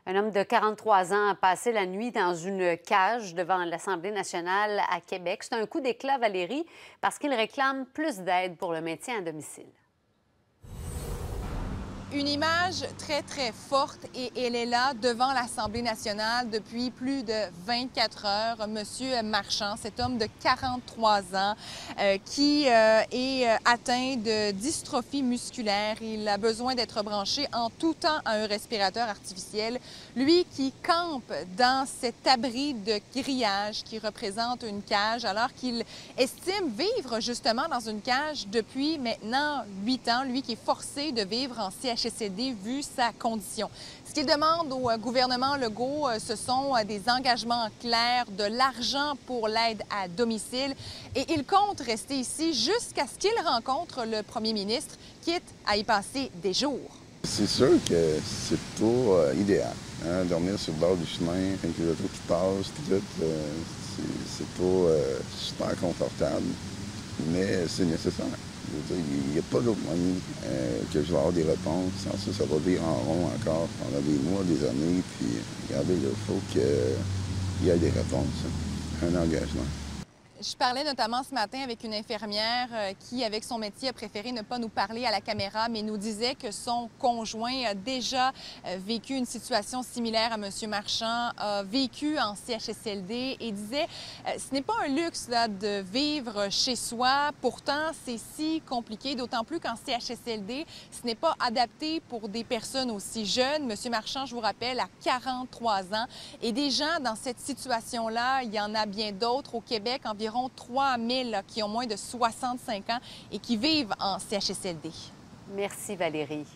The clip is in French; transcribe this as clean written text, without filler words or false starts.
Un homme de 43 ans a passé la nuit dans une cage devant l'Assemblée nationale à Québec. C'est un coup d'éclat, Valérie, parce qu'il réclame plus d'aide pour le maintien à domicile. Une image très, très forte et elle est là devant l'Assemblée nationale depuis plus de 24 heures. Monsieur Marchand, cet homme de 43 ans qui est atteint de dystrophie musculaire. Il a besoin d'être branché en tout temps à un respirateur artificiel. Lui qui campe dans cet abri de grillage qui représente une cage alors qu'il estime vivre justement dans une cage depuis maintenant 8 ans. Lui qui est forcé de vivre en CHSLD vu sa condition. Ce qu'il demande au gouvernement Legault, ce sont des engagements clairs, de l'argent pour l'aide à domicile et il compte rester ici jusqu'à ce qu'il rencontre le premier ministre, quitte à y passer des jours. C'est sûr que c'est pas idéal. Hein? Dormir sur le bord du chemin, avec les autos qui passent, c'est pas super confortable, mais c'est nécessaire. Je veux dire, il n'y a pas d'autre moyen que je vais avoir des réponses. Sans ça, ça va vivre en rond encore pendant des mois, des années. Puis, regardez, il faut qu'il y ait des réponses, hein. Un engagement. Je parlais notamment ce matin avec une infirmière qui, avec son métier, a préféré ne pas nous parler à la caméra, mais nous disait que son conjoint a déjà vécu une situation similaire à M. Marchand, a vécu en CHSLD et disait ce n'est pas un luxe là, de vivre chez soi. Pourtant, c'est si compliqué, d'autant plus qu'en CHSLD, ce n'est pas adapté pour des personnes aussi jeunes. M. Marchand, je vous rappelle, a 43 ans. Et des gens dans cette situation-là, il y en a bien d'autres au Québec, environ 3 000 qui ont moins de 65 ans et qui vivent en CHSLD. Merci, Valérie.